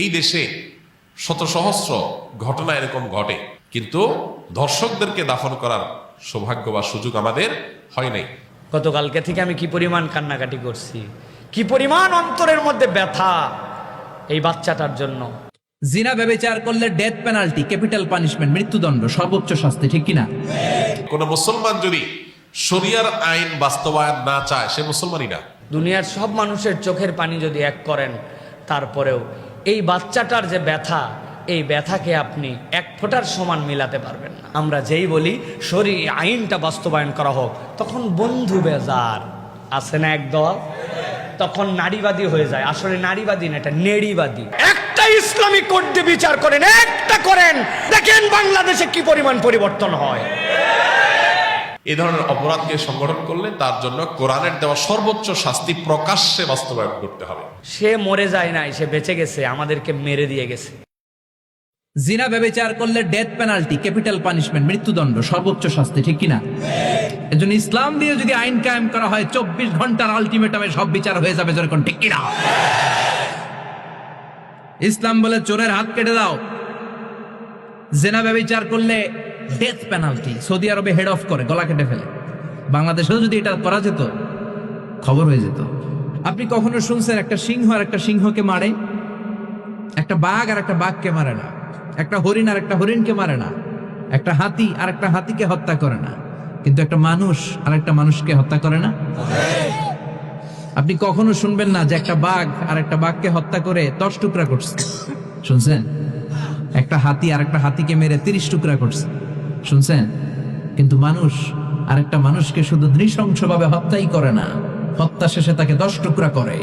এই দেশে শত সহস্র ঘটনা এরকম ঘটে, কিন্তু ধর্ষকদেরকে দাফন করার সৌভাগ্য বা সুযোগ আমাদের হয় নাই। গতকালকে থেকে আমি কি পরিমাণ কান্নাকাটি করছি, কি পরিমাণ অন্তরের মধ্যে ব্যথা এই বাচ্চাটার জন্য। জিনা ব্যভিচার করলে ডেথ পেনাল্টি, ক্যাপিটাল পানিশমেন্ট, মৃত্যুদণ্ড, সর্বোচ্চ শাস্তি, ঠিক কিনা? কোন মুসলমান যদি শরিয়ার আইন বাস্তবায়ন না চায়, সে মুসলমানই না। দুনিয়ার সব মানুষের চোখের পানি যদি এক করেন, তারপরেও এই বাচ্চাটার যে ব্যথা, এই ব্যথাকে আপনি এক ফোঁটার সমান মিলাতে পারবেন না। আমরা যেই বলি শরীর আইনটা বাস্তবায়ন করা হোক, তখন বন্ধু বেজার আছে না একদল, তখন নারীবাদী হয়ে যায়। আসলে নারীবাদী না, এটা নেড়িবাদী। একটা ইসলামিক কোড দিয়ে বিচার করেন, একটা করেন, দেখেন বাংলাদেশে কি পরিমাণ পরিবর্তন হয়। এই ধরনের অপরাধকে সংগঠন করলে তার জন্য কোরআনের দেওয়া সর্বোচ্চ শাস্তি প্রকাশ্যে বাস্তবায়ন করতে হবে। সে মরে যায় নাই, সে বেঁচে গেছে, আমাদেরকে মেরে দিয়ে গেছে। জিনা ব্যভিচার করলে ডেথ পেনাল্টি, ক্যাপিটাল পানিশমেন্ট, মৃত্যুদণ্ড, সর্বোচ্চ শাস্তি, ঠিক কিনা? এজন্য ইসলাম দিয়ে যদি আইন কায়েম করা হয়, 24 ঘন্টার আলটিমেটামে সব বিচার হয়ে যাবে, যেরকম, ঠিক কিনা? ইসলাম বলে চোরের হাত কেটে দাও। জিনা ব্যভিচার করলে ডেথ পেনাল্টি। সৌদি আরবে হেড অফ করে, গলা কেটে ফেলে। বাংলাদেশেও যদি এটা করা যেত, খবর হয়ে যেত। আপনি কখনো শুনছেন একটা সিংহ আর একটা সিংহকে মারে? একটা বাঘ আর একটা বাঘকে মারে না। একটা হরিণ আর একটা হরিণকে মারে না। একটা হাতি আর একটা হাতিকে হত্যা করে না। কিন্তু একটা মানুষ আর একটা মানুষকে হত্যা করে না। আপনি কখনো শুনবেন না যে একটা বাঘ আর একটা বাঘকে হত্যা করে 10 টুকরা করছে? শুনছেন? একটা হাতি আর একটা হাতিকে মেরে 30 টুকরা করছে? শুনছেন? কিন্তু মানুষ আর একটা মানুষকে শুধু নৃশংসভাবে হত্যাই করে না, হত্যা শেষে তাকে 10 টুকরা করে,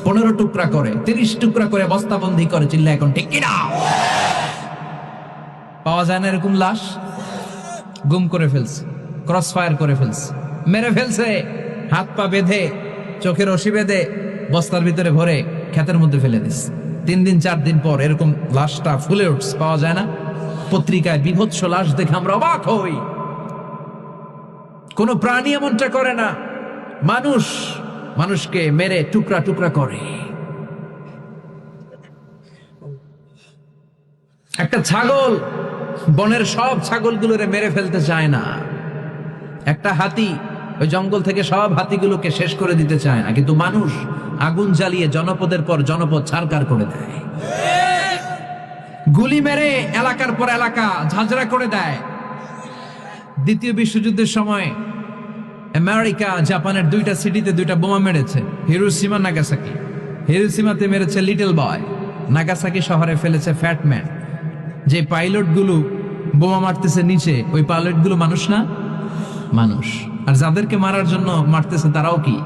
15 টুকরা করে, 30 টুকরা করে বস্তাবন্দি করে। চিল্লা এখন, ঠিক কিনা? পাওয়া যায় না এরকম লাশ? গুম করে ফেলছে, ক্রস ফায়ার করে ফেলছে, মেরে ফেলছে, হাত পা বেঁধে, চোখের রশি বেঁধে, বস্তার ভিতরে ভরে ক্ষেতের মধ্যে ফেলে দিচ্ছে। 3 দিন 4 দিন পর এরকম লাশটা ফুলে উঠছে, পাওয়া যায় না? পত্রিকায় বিভৎস লাশ দেখে আমরা অবাক হই। কোন প্রাণী এমনটা করে না। মানুষ মানুষকে মেরে টুকরা টুকরা করে। একটা ছাগল বনের সব ছাগলগুলোরে মেরে ফেলতে চায় না। একটা হাতি ওই জঙ্গল থেকে সব হাতিগুলোকে শেষ করে দিতে চায় না। কিন্তু মানুষ আগুন জ্বালিয়ে জনপদের পর জনপদ ছারখার করে দেয়, গুলি মেরে এলাকার পর এলাকা ঝাঁঝরা করে দেয়। দ্বিতীয় বিশ্বযুদ্ধের সময় আমেরিকা জাপানের 2টা সিটিতে 2টা বোমা মেরেছে, হিরোশিমা নাগাসাকি। হিরোশিমাতে মেরেছে লিটল বয়, নাগাসাকি শহরে ফেলেছে ফ্যাট ম্যান। যে পাইলট গুলো বোমা মারতেছে নিচে, ওই পাইলট গুলো মানুষ না? মানুষ। আর যাদেরকে মারার জন্য মারতেছে তারাও কি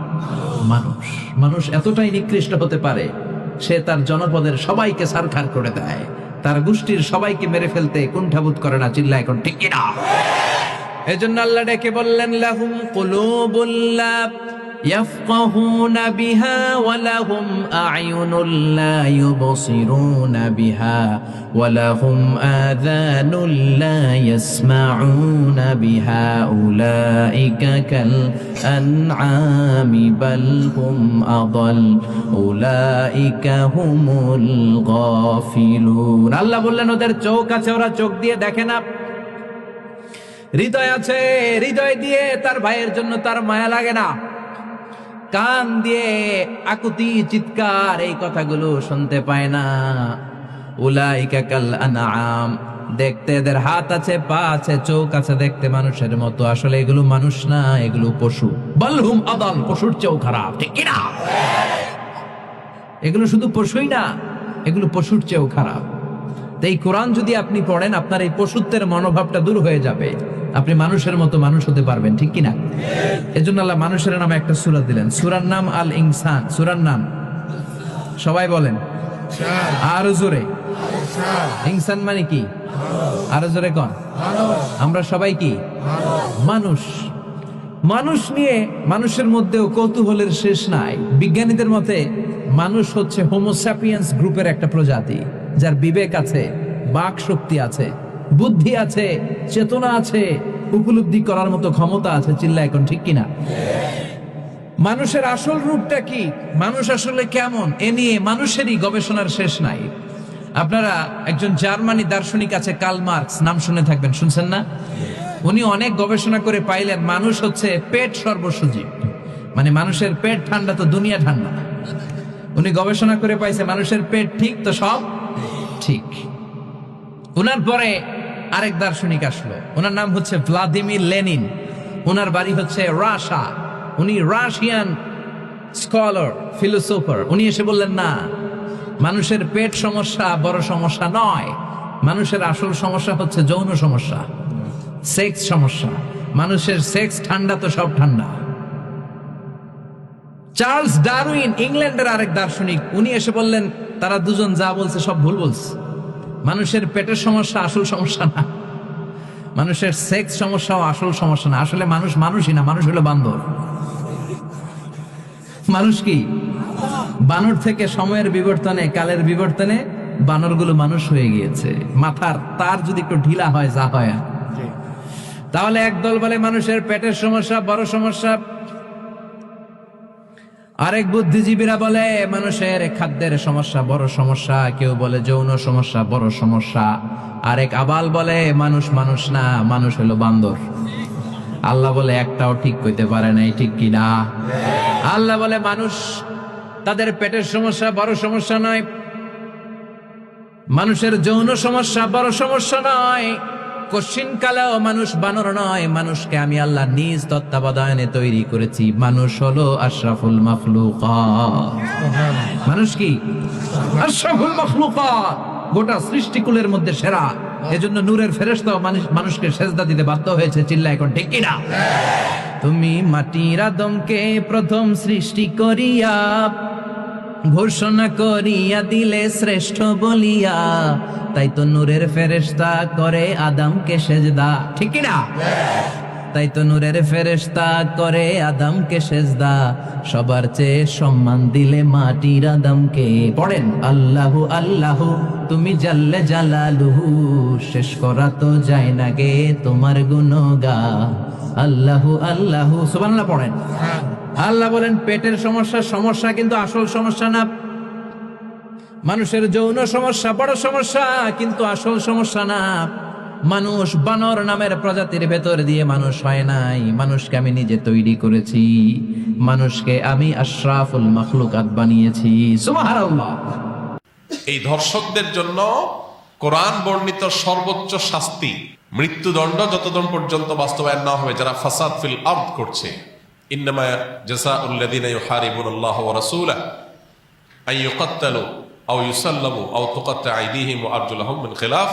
মানুষ? মানুষ এতটাই নিকৃষ্ট হতে পারে, সে তার জনপদের সবাইকে ছারখার করে দেয়, তার গোষ্ঠীর সবাইকে মেরে ফেলতে কুণ্ঠাবোধ করে না। চিল্লা এখন, ঠিক কিনা? এজন্য আল্লাহ ডেকে বললেন, লাহুম কুলুবুল লা ইয়াফকাহুনা বিহা ওয়া লাহুম আ'য়ুনুল লা ইউবসিরুনা বিহা ওয়া লাহুম আযানুল লা ইয়াসমাউনা বিহা উলাইকা কাল আনআমি বাল হুম আদাল উলাইকা হুমুল গাফিলুন। আল্লাহ বললেন, ওদের চোখ আছে, ওরা চোখ দিয়ে দেখে না। হৃদয় আছে, হৃদয় দিয়ে তার ভাইয়ের জন্য তার মায়া লাগে না। কান দিয়ে আকুতি চিৎকার এই কথাগুলো শুনতে পায় না। উলাইকা কাল আনআম, দেখতে এদের হাত আছে, পা আছে, চোখ আছে, দেখতে মানুষের মতো, আসলে এগুলো মানুষ না, এগুলো পশু। বালহুম আদাল, পশুর চেয়েও খারাপ, ঠিক কিনা? এগুলো শুধু পশুই না, এগুলো পশুর চেয়েও খারাপ। এই কোরআন যদি আপনি পড়েন, আপনার এই পশুত্বের মনোভাবটা দূর হয়ে যাবে, আপনি মানুষের মতো মানুষ হতে পারবেন, ঠিক কিনা? এজন্য আল্লাহ মানুষের নামে একটা সূরা দিলেন, সূরার নাম আল ইনসান। সূরার নাম সবাই বলেন আরো জোরে। ইনসান মানে কি? আরো জোরে কোন? আমরা সবাই কি মানুষ। মানুষ নিয়ে মানুষের মধ্যেও কৌতূহলের শেষ নাই। বিজ্ঞানীদের মতে মানুষ হচ্ছে হোমোস্যাপিয়েন্স গ্রুপের একটা প্রজাতি, যার বিবেক আছে, বাক শক্তি আছে, বুদ্ধি আছে, চেতনা আছে, উপলব্ধি করার মতো ক্ষমতা আছে। চিল্লা এখন, ঠিক কিনা? মানুষের আসল রূপটা কি, মানুষ আসলে কেমন, এ নিয়ে মানুষেরই গবেষণার শেষ নাই। আপনারা একজন জার্মানি দার্শনিক আছে কার্ল মার্কস, নাম শুনে থাকবেন, শুনছেন না? উনি অনেক গবেষণা করে পাইলেন মানুষ হচ্ছে পেট সর্বসজীব, মানে মানুষের পেট ঠান্ডা তো দুনিয়া ঠান্ডা। উনি গবেষণা করে পাইছে মানুষের পেট ঠিক তো সব ঠিক। উনার পরে আরেক দার্শনিক আসলো, ওনার নাম হচ্ছে ভ্লাদিমির লেনিন। ওনার বাড়ি হচ্ছে রাশিয়া, উনি রাশিয়ান স্কলার ফিলোসোফার। উনি এসে বললেন না, মানুষের পেট সমস্যা বড় সমস্যা নয়, মানুষের আসল সমস্যা হচ্ছে যৌন সমস্যা, সেক্স সমস্যা। মানুষের সেক্স ঠান্ডা তো সব ঠান্ডা। চার্লস ডারউইন ইংল্যান্ডের আরেক দার্শনিক, উনি এসে বললেন তারা দুজন যা বলছে সব ভুল বলছে, মানুষের পেটের সমস্যা আসল সমস্যা না, মানুষের সেক্স সমস্যাও আসল সমস্যা না। আসলে মানুষ মানুষই না, মানুষ হলো বান্দর। মানুষ কি বানর থেকে সময়ের বিবর্তনে, কালের বিবর্তনে বানরগুলো মানুষ হয়ে গিয়েছে। মাথার তার যদি একটু ঢিলা হয় যা হয়, তাহলে একদল বলে মানুষের পেটের সমস্যা বড় সমস্যা, আরেক বুদ্ধিজীবীরা বলে মানুষের খাদ্যের সমস্যা বড় সমস্যা, কেউ বলে যৌন সমস্যা বড় সমস্যা, আরেক আবাল বলে মানুষ মানুষ না, মানুষ হলো বান্দর। আল্লাহ বলে একটাও ঠিক কইতে পারে নাই, ঠিক কিনা? আল্লাহ বলে মানুষ তাদের পেটের সমস্যা বড় সমস্যা নয়, মানুষের যৌন সমস্যা বড় সমস্যা নয়, কশিন কালেও মানুষ বানর নয়। মানুষকে আমি আল্লাহ নিজ তত্ত্বাবধানে তৈরি করেছি, মানুষ হলো আশরাফুল মাখলুকাত। মানুষ কি আশরাফুল মাখলুকাত, গোটা সৃষ্টিকুলের মধ্যে সেরা। এজন্য নূরের ফেরেশতাও মানুষকে সেজদা দিতে বাধ্য হয়েছে। চিল্লা এখন ঠিক কিনা? তুমি মাটির আদমকে প্রথম সৃষ্টি করিয়া ঘোষণা করিয়া দিলে শ্রেষ্ঠ বলিয়া, তাই তো নূরের ফেরেশতা করে আদমকে সেজদা, ঠিক কিনা? তাই তো নূরের ফেরেশতা করে আদমকে সেজদা, সবার চেয়ে সম্মান দিলে মাটির আদমকে। পড়েন আল্লাহু আল্লাহু তুমি জাল্লে জালালুহু, শেষ করা তো যায় না গে তোমার গুণগান। আল্লাহু আল্লাহু সুবহানাল্লাহ পড়েন। আল্লাহ বলেন পেটের সমস্যা সমস্যা, কিন্তু আসল সমস্যা না। মানুষের যৌন সমস্যা বড় সমস্যা, কিন্তু আসল সমস্যা না। মানুষ বানর নামের প্রজাতির ভেতর দিয়ে মানুষ হয় নাই, মানুষকে আমি নিজে তৈরি করেছি, মানুষকে আমি আশরাফুল মাখলুকাত বানিয়েছি। সুবহানাল্লাহ। এই ধর্ষকদের জন্য কোরআন বর্ণিত সর্বোচ্চ শাস্তি মৃত্যুদণ্ড, যতদিন পর্যন্ত বাস্তবায়ন না হবে যারা ফাসাদ ফিল আরদ করছে। ইন্নামা জাযাউল লাযিনা ইউহারিবুনাল্লাহ ওয়া রাসূলাহু আন ইউকাত্তালু আও ইউসাল্লামু আও তুকাত্তা আইদিহিম ওয়া আরজুলুহুম মিন খিলাফ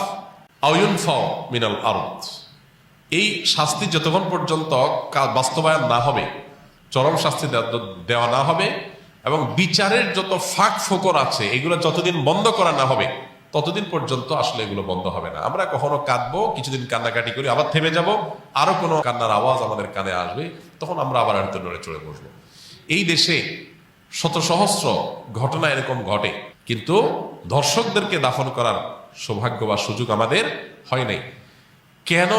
আও ইউনফাউ মিনাল আরদ। এই শাস্তি যতক্ষণ পর্যন্ত বাস্তবায়ন না হবে, চরম শাস্তি দেওয়া না হবে, এবং বিচারের যত ফাঁক ফোকর আছে এগুলো যতদিন বন্ধ করা না হবে ততদিন পর্যন্ত আসলে এগুলো বন্ধ হবে না। আমরা কখনো কাঁদবো, কিছুদিন কান্নাকাটি করি, আবার থেমে যাব, আরো কোনো কান্নার আওয়াজ আমাদের কানে আসবে, তখন আমরা আবার হয়তো নড়ে চড়ে বসবো। এই দেশে শত সহস্র ঘটনা এরকম ঘটে, কিন্তু ধর্ষকদেরকে দাফন করার সৌভাগ্য বা সুযোগ আমাদের হয় নাই। কেন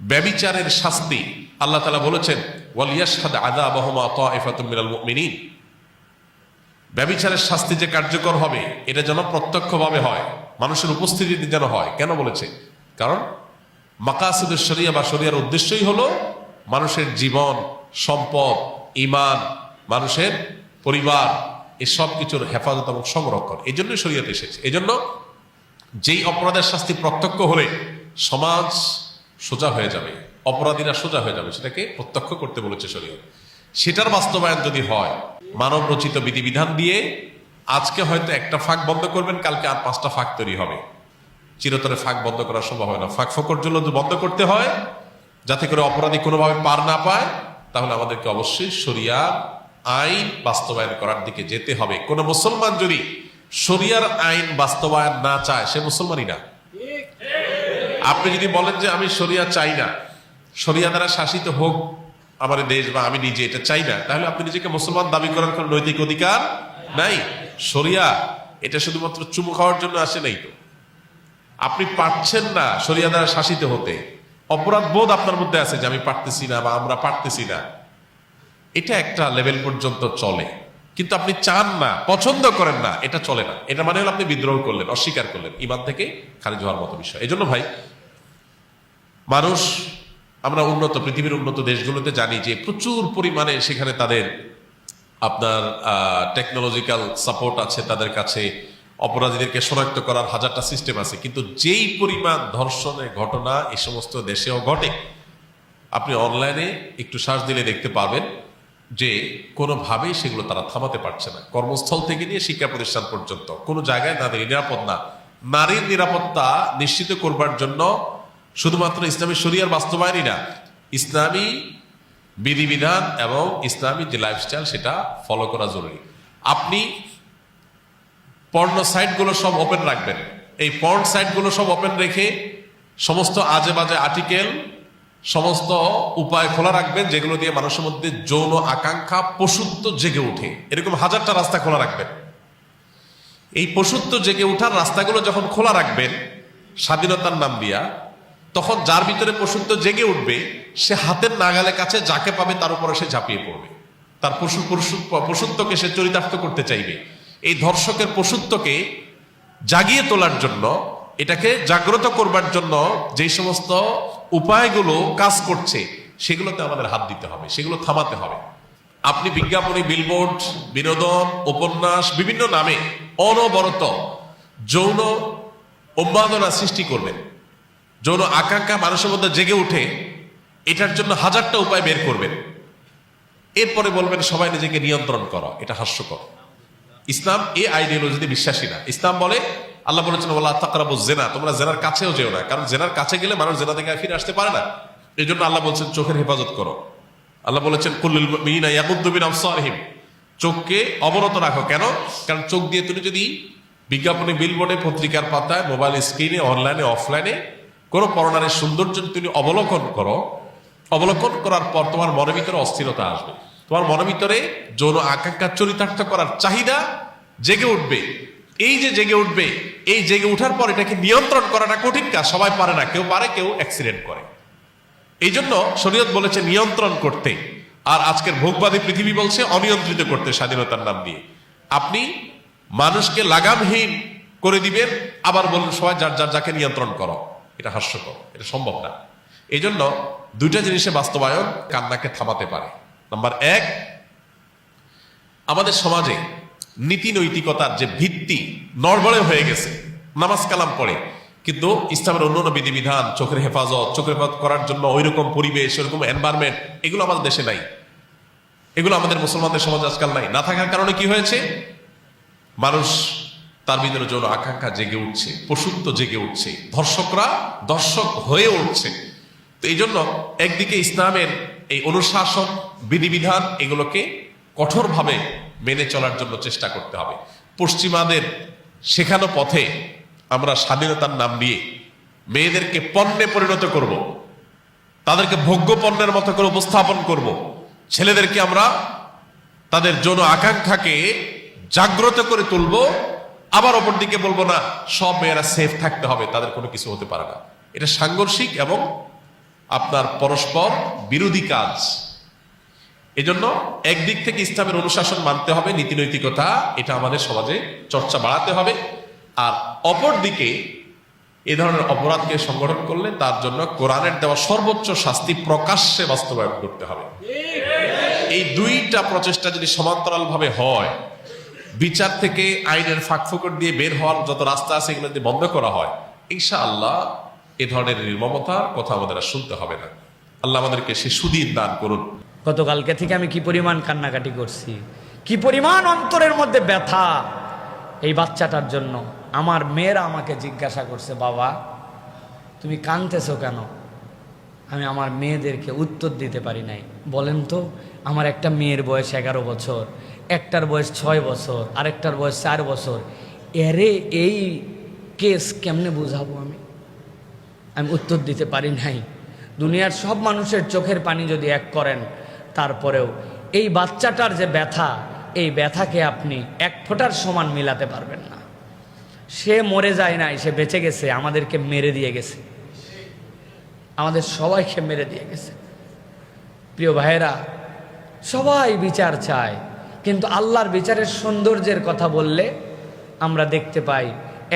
ব্যভিচারের শাস্তি আল্লাহ তাআলা বলেছেন ওয়ালিয়াশহাদ আযাবাহুমা তাইফাতুম মিনাল মুমিনিন, ব্যভিচারের শাস্তি যে কার্যকর হবে এটা যেন প্রত্যক্ষভাবে হয়, মানুষের উপস্থিতিতে যেন হয়। কেন বলেছে? কারণ মাকাসিদুশ শরিয়া বা শরিয়ার উদ্দেশ্যই হলো মানুষের জীবন, সম্পদ, ঈমান, মানুষের পরিবার, এই সব কিছুর হেফাজত এবং সংরক্ষণ। এই জন্যই শরিয়াত এসেছে। এই জন্য যেই অপরাধের শাস্তি প্রত্যক্ষ হলে সমাজ সোজা হয়ে যাবে, অপরাধীরা সোজা হয়ে যাবে, সেটাকে প্রত্যক্ষ করতে বলেছে শরিয়ত। সেটার বাস্তবায়ন যদি হয় মানব রচিত বিধিবিধান দিয়ে, আজকে হয়তো একটা ফাঁক বন্ধ করবেন, কালকে আর 5টা ফাঁক তৈরি হবে। চিরতরে ফাঁক বন্ধ করা সম্ভব হয় না। ফাঁক ফোকর জন্য বন্ধ করতে হয় যাতে করে অপরাধী কোনোভাবে পার না পায়, তাহলে আমাদেরকে অবশ্যই শরিয়ার আইন বাস্তবায়ন করার দিকে যেতে হবে। কোন মুসলমান যদি শরিয়ার আইন বাস্তবায়ন না চায় সে মুসলমানই না। আপনি যদি বলেন যে আমি শরিয়া চাই না, শরিয়া দ্বারা শাসিত হোক আমার দেশ বা আমি নিজে এটা চাই না, তাহলে আপনি নিজেকে মুসলমান দাবি করার কোন নৈতিক অধিকার নাই। শরিয়া এটা শুধুমাত্র চুমু খাওয়ার জন্য আসে নাই তো। আপনি পারছেন না শরিয়া দ্বারা শাসিত হতে, অপরাধ বোধ আপনার মধ্যে আছে যে আমি পারতেছি না বা আমরা পারতেছি না, এটা একটা লেভেল পর্যন্ত চলে। কিন্তু আপনি চান না, পছন্দ করেন না, এটা চলে না। এটা মানে হলো আপনি বিদ্রোহ করলেন, অস্বীকার করলেন, ঈমান থেকে খারিজ হওয়ার মতো বিষয়। এই জন্য ভাই, মানুষ, আমরা উন্নত পৃথিবীর উন্নত দেশগুলোতে জানি যে প্রচুর পরিমাণে সেখানে তাদের আপনার টেকনোলজিক্যাল সাপোর্ট আছে, তাদের কাছে অপরাধীদেরকে শনাক্ত করার হাজারটা সিস্টেম আছে, কিন্তু যেই পরিমাণ ধর্ষণের ঘটনা এই সমস্ত দেশেও ঘটে, আপনি অনলাইনে একটু সার্চ দিলে দেখতে পাবেন যে কোনোভাবেই সেগুলো তারা থামাতে পারছে না। কর্মস্থল থেকে নিয়ে শিক্ষা প্রতিষ্ঠান পর্যন্ত কোনো জায়গায় তাদের নিরাপদ না। নারীর নিরাপত্তা নিশ্চিত করবার জন্য শুধুমাত্র ইসলামী শরিয়ার বাস্তবায়নই না, ইসলামী বিধিবিধান এবং ইসলামী যে লাইফস্টাইল সেটা ফলো করা জরুরি। আপনি পর্ন সাইটগুলো সব ওপেন রাখবেন, এই পর্ন সাইটগুলো সব ওপেন রেখে সমস্ত আজে বাজে আর্টিকেল, সমস্ত উপায় খোলা রাখবেন যেগুলো দিয়ে মানুষের মধ্যে যৌন আকাঙ্ক্ষা, পশুত্ব জেগে ওঠে। এরকম হাজারটা রাস্তা খোলা রাখবেন। এই পশুত্ব জেগে ওঠার রাস্তাগুলো যখন খোলা রাখবেন স্বাধীনতার নাম দিয়া, তখন যার ভিতরে পশুত্ব জেগে উঠবে সে হাতের নাগালে কাছে যাকে পাবে তার উপরে সে ঝাঁপিয়ে পড়বে, তার পশুত্বকে সে চরিতার্থ করতে চাইবে। এই ধর্ষকের পশুত্বকে জাগিয়ে তোলার জন্য, এটাকে জাগ্রত করবার জন্য যে সমস্ত উপায়গুলো কাজ করছে সেগুলোতে আমাদের হাত দিতে হবে, সেগুলো থামাতে হবে। আপনি বিজ্ঞাপনী, বিলবোর্ড, বিনোদন, উপন্যাস, বিভিন্ন নামে অনবরত যৌন উন্মাদনা সৃষ্টি করবেন, যৌন আকাঙ্ক্ষা মানুষের মধ্যে জেগে উঠে, এটার জন্য হাজারটা উপায় বের করবেন। এরপরে বলবেন সবাই নিজেকে নিয়ন্ত্রণ করো। এটা হাস্যকর। ইসলাম এই আইডিওলজিতে বিশ্বাসী না। ইসলাম বলে, আল্লাহ বলেছেন ওয়ালা তাকরাবুজ জিনা, তোমরা জেনার কাছেও যেও না, কারণ জেনার কাছে গেলে মানুষ জেনা থেকে ফিরে আসতে পারে না। এই জন্য আল্লাহ বলছেন চোখের হেফাজত করো। আল্লাহ বলেছেন কুল্লুল মুমিনিনা ইয়াগুদ্দু মিন আবসারিহিম, চোখকে অবনত রাখো। কেন? কারণ চোখ দিয়ে তুমি যদি বিজ্ঞাপনে, বিলবোর্ডে, পত্রিকার পাতায়, মোবাইল স্ক্রিনে, অনলাইনে, অফলাইনে কোনো পরনারীর সৌন্দর্য যদি তুমি অবলোকন করো, অবলোকন করার পর তোমার মনের ভিতরে অস্থিরতা আসবে, তোমার মনের ভিতরে যৌন আকাঙ্ক্ষা চরিতার্থ করার চাহিদা জেগে উঠবে। এই যে জেগে উঠবে, এই জেগে উঠার পর এটাকে নিয়ন্ত্রণ করাটা কঠিন কাজ, সবাই পারে না, কেউ পারে, কেউ অ্যাক্সিডেন্ট করে। এই জন্য শরীয়ত বলেছে নিয়ন্ত্রণ করতে, আর আজকের ভোগবাদী পৃথিবী বলছে অনিয়ন্ত্রিত করতে স্বাধীনতার নাম দিয়ে। আপনি মানুষকে লাগামহীন করে দিবেন, আবার বলুন সবাই যার যার যাকে নিয়ন্ত্রণ করো। এটা হাস্যকর, এটা সম্ভব না। এই জন্য দুইটা জিনিসে বাস্তবায়ন কান্নাকে থামাতে পারে। নাম্বার এক, আমাদের সমাজে নীতি নৈতিকতার যে ভিত্তি নড়বড়ে হয়ে গেছে। নামাজ কালাম পড়ে, কিন্তু ইসলামের অন্যান্য বিধিবিধান, চোখের হেফাজত করার জন্য ওইরকম পরিবেশ, ওইরকম এনভায়রনমেন্ট, এগুলো আমাদের দেশে নাই। এগুলো আমাদের মুসলমানদের সমাজে আজকাল নাই। না থাকার কারণে কি হয়েছে? মানুষ তার ভিতরে যৌন আকাঙ্ক্ষা জেগে উঠছে, পশুত্ব জেগে উঠছে, ধর্ষকরা দর্শক হয়ে উঠছে। তো এই জন্য একদিকে ইসলামের এই অনুশাসন, বিধিবিধান, এগুলোকে কঠোরভাবে মেনে চলার জন্য চেষ্টা করতে হবে। পশ্চিমাদের শেখানো পথে আমরা স্বাধীনতার নাম দিয়ে মেয়েদেরকে পণ্যে পরিণত করব, তাদেরকে ভোগ্য পণ্যের মতো করে উপস্থাপন করব। ছেলেদেরকে আমরা তাদের যৌন আকাঙ্ক্ষাকে জাগ্রত করে তুলব, আবার অপর দিকে বলবো না সব মেয়েরা সেফ থাকতে হবে, তাদের কোনো কিছু হতে পারে না। এটা সাংঘর্ষিক এবং আপনার পরস্পর বিরোধী কাজ। এজন্য একদিক থেকে ইসলামের অনুশাসন মানতে হবে, নীতি নৈতিকতা, এটা আমাদের সমাজে চর্চা বাড়াতে হবে। আর অপর দিকে এ ধরনের অপরাধকে সংগঠন করলে তার জন্য কোরআনের দেওয়া সর্বোচ্চ শাস্তি প্রকাশ্যে বাস্তবায়ন করতে হবে। এই দুইটা প্রচেষ্টা যদি সমান্তরাল ভাবে হয়, বিচার থেকে আইনের ফাঁকফোকর দিয়ে বের হওয়ার যত রাস্তা আছে এগুলো যদি বন্ধ করা হয়, ইনশাআল্লাহ এ ধরনের নির্মমতার কথা আমাদের আর শুনতে হবে না। আল্লাহ আমাদেরকে সে সুদিন দান করুন। গতকালকে থেকে আমি কি পরিমাণ কান্নাকাটি করছি, কি পরিমাণ অন্তরের মধ্যে ব্যথা এই বাচ্চাটার জন্য। আমার মেয়েরা আমাকে জিজ্ঞাসা করছে, বাবা তুমি কাঁদতেছো কেন? আমি আমার মেয়েদেরকে উত্তর দিতে পারি নাই। বলেন তো, আমার একটা মেয়ের বয়স 11 বছর, একটার বয়স 6 বছর, আরেকটার বয়স 4 বছর। এরে এই কেস কেমনে বুঝাবো? আমি উত্তর দিতে পারি নাই। দুনিয়ার সব মানুষের চোখের পানি যদি এক করেন, তারপরেও এই বাচ্চাটার যে ব্যথা, এই ব্যথাকে আপনি এক ফোঁটার সমান মিলাতে পারবেন না। সে মরে যায় নাই, সে বেঁচে গেছে, আমাদেরকে মেরে দিয়ে গেছে, আমাদের সবাইকে মেরে দিয়ে গেছে। প্রিয় ভাইয়েরা, সবাই বিচার চায়, কিন্তু আল্লাহর বিচারের সৌন্দর্যের কথা বললে আমরা দেখতে পাই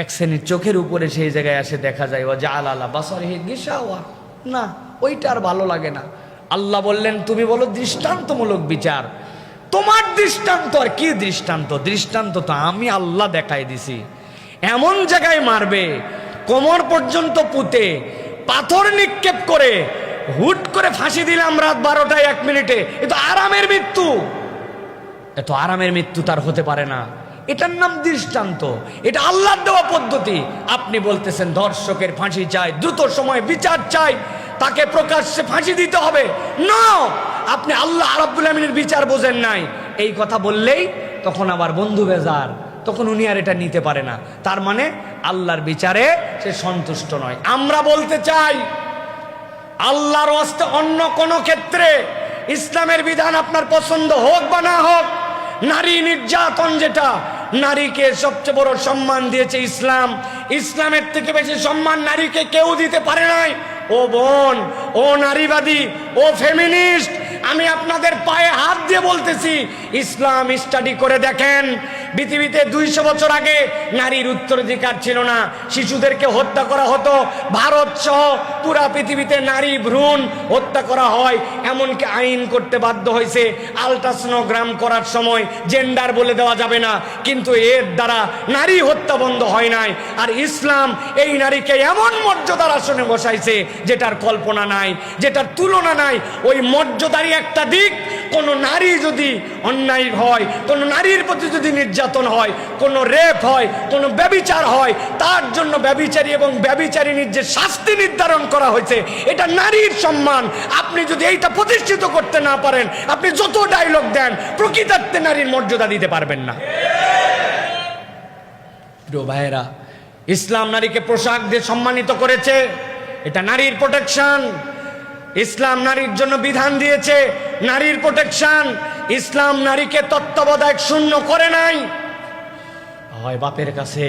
এক শ্রেণীর চোখের উপরে সেই জায়গায় আসে দেখা যায় ও যা আল্লাহ বাসারিহি গিশাওয়া, না ওইটা আর ভালো লাগে না। আল্লাহ বললেন তুমি বলো দৃষ্টান্তমূলক বিচার, তোমার দৃষ্টান্ত আর কি দৃষ্টান্ত? দৃষ্টান্ত তো আমি আল্লাহ দেখাই দিছি। এমন জায়গায় মারবে কোমর পর্যন্ত পুঁতে পাথর নিক্ষেপ করে হুট করে ফাঁসি দিলাম রাত 12টায় 1 মিনিটে, এ তো আরামের মৃত্যু। এত আরামের মৃত্যু তার হতে পারে না। এটার নাম দৃষ্টান্ত, এটা আল্লাহর দেওয়া পদ্ধতি। আপনি বলতেছেন ধর্ষকের ফাঁসি চাই, দ্রুত সময় বিচার চাই, তাকে প্রকাশ্যে ফাঁসি দিতে হবে। না, আপনি আল্লাহ রাব্বুল আমিনের বিচার বোঝেন নাই। এই কথা বললেই তখন আবার বন্ধু বেজার, তখন উনি আর এটা নিতে পারে না। তার মানে আল্লাহর বিচারে সে সন্তুষ্ট নয়। আমরা বলতে চাই আল্লাহর ওয়াস্তে অন্য কোন ক্ষেত্রে ইসলামের বিধান আপনার পছন্দ হোক বা না হোক, নারী নির্যাতন, যেটা নারীকে সবচেয়ে বড় সম্মান দিয়েছে ইসলাম, ইসলামের থেকে বেশি সম্মান নারীকে কেউ দিতে পারে নাই। ও বোন, ও নারীবাদী, ও ফেমিনিস্ট, আমি আপনাদের পায়ে হাত দিয়ে বলতেছি, ইসলাম স্টাডি করে দেখেন। পৃথিবীতে 200 বছর আগে নারীর উত্তরাধিকার ছিল না, শিশুদেরকে হত্যা করা হতো। ভারত সহ পুরা পৃথিবীতে নারী ভ্রূণ হত্যা করা হয়, এমনকি আইন করতে বাধ্য হয়েছে আলট্রাসোনোগ্রাম করার সময় জেন্ডার বলে দেওয়া যাবে না। কিন্তু এর দ্বারা নারী হত্যা বন্ধ হয় নাই। আর ইসলাম এই নারীকে এমন মর্যাদার আসনে বসাইছে যেটার কল্পনা নাই, যেটার তুলনা নাই। ওই মর্যাদারই একটা দিক, কোন নারী যদি অন্যায় হয়, কোন নারীর প্রতি যদি নির্যাতন হয়, কোন রেপ হয়, কোন ব্যভিচার হয়, তার জন্য ব্যভিচারী এবং ব্যভিচারিণীর যে শাস্তি নির্ধারণ করা হয়েছে, এটা নারীর সম্মান। আপনি যদি এইটা প্রতিষ্ঠিত করতে না পারেন, আপনি যত ডায়লগ দেন, প্রকৃতার্থে নারীর মর্যাদা দিতে পারবেন না। প্রিয় ভাইয়েরা, ইসলাম নারীকে পোশাক দিয়ে সম্মানিত করেছে, এটা নারীর প্রোটেকশন। ইসলাম নারীর জন্য বিধান দিয়েছে, নারীর প্রোটেকশন। ইসলাম নারীকে তত্ত্বাবধায়ক শূন্য করে নাই। হয় বাপের কাছে,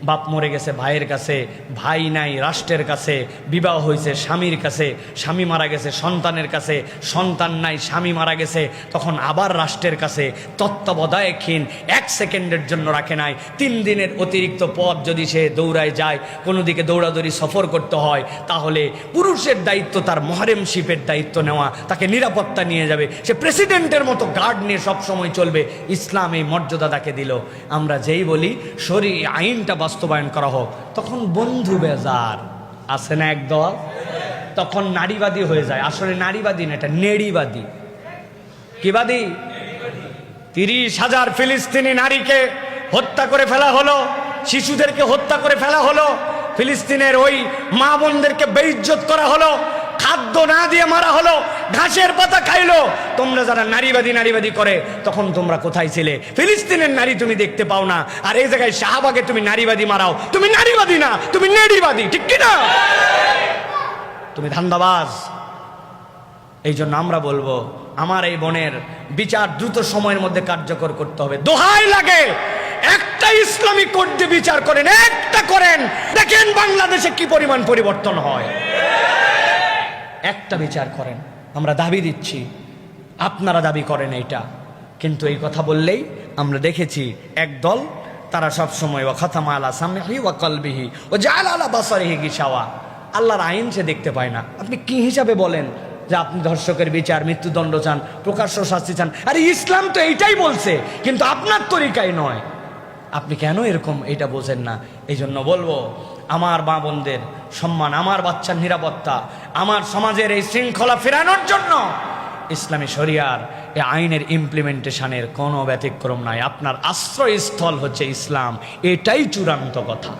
বাপ মরে গেছে ভাইয়ের কাছে, ভাই নাই রাষ্ট্রের কাছে, বিবাহ হয়েছে স্বামীর কাছে, স্বামী মারা গেছে সন্তানের কাছে, সন্তান নাই স্বামী মারা গেছে, তখন আবার রাষ্ট্রের কাছে। তত্ত্বাবধায়কহীন 1 সেকেন্ডের জন্য রাখে নাই। 3 দিনের অতিরিক্ত পথ যদি সে দৌড়ায় যায়, কোনো দিকে দৌড়াদৌড়ি সফর করতে হয়, তাহলে পুরুষের দায়িত্ব তার মহরেমশিপের দায়িত্ব নেওয়া, তাকে নিরাপত্তা নিয়ে যাবে, সে প্রেসিডেন্টের মতো গার্ড নিয়ে সবসময় চলবে। ইসলাম এই মর্যাদা তাকে দিল। আমরা যেই বলি শরীয়ত আইনটা বাস্তবায়ন করা হোক, তখন বন্ধু বেজার আছে না একদল, তখন নারীবাদী হয়ে যায়। আসলে নারীবাদী না, এটা নেড়িবাদী। কিবাদী? 30,000 ফিলিস্তিনি নারীকে হত্যা করে ফেলা হলো, শিশুদেরকে হত্যা করে ফেলা হলো, ফিলিস্তিনের ওই মা বোনদেরকে বেইজ্জত করা হলো, খাদ্য না দিয়ে মারা হলো, ঘাসের পাতা খাইলো। তোমরা যারা নারীবাদী নারীবাদী করে, তখন তোমরা কোথায় ছিলে? ফিলিস্তিনের নারী তুমি দেখতে পাও না, আর এই জায়গায় শাহবাগে তুমি নারীবাদী মারাও। তুমি নারীবাদী না, তুমি নেড়িবাদী, ঠিক কিনা? তুমি ধান্দাবাজ। এই জন্য আমরা বলবো, আমার এই বোনের বিচার দ্রুত সময়ের মধ্যে কার্যকর করতে হবে। দোহাই লাগে, একটা ইসলামী কোড দিয়ে বিচার করেন, একটা করেন, দেখেন বাংলাদেশে কি পরিমাণ পরিবর্তন হয়। একটা বিচার করেন। আমরা দাবি দিচ্ছি, আপনারা দাবি করেন এইটা, কিন্তু এই কথা বললেই আমরা দেখেছি একদল, তারা সব সময় ওয়া খাতামা আলা সামইহি ওয়া কলবিহি ওয়া জাআলা আলা বাসারিহি গিশাওয়া, আল্লাহর আইন সে দেখতে পায় না। আপনি কি হিসাবে বলেন যে আপনি ধর্ষকের বিচার, মৃত্যুদণ্ড চান, প্রকাশ্য শাস্তি চান? আরে ইসলাম তো এইটাই বলছে, কিন্তু আপনার তরিকায় নয়। আপনি কেন এরকম এটা বোঝেন না? এই জন্য বলবো, আমার মা বোনদের সম্মান, আমার বাচ্চার নিরাপত্তা, আমার সমাজের এই শৃঙ্খলা ফেরানোর জন্য ইসলামী শরিয়ার এই আইনের ইমপ্লিমেন্টেশনের কোনো ব্যতিক্রম নাই। আপনার আশ্রয়স্থল হচ্ছে ইসলাম, এটাই চূড়ান্ত কথা।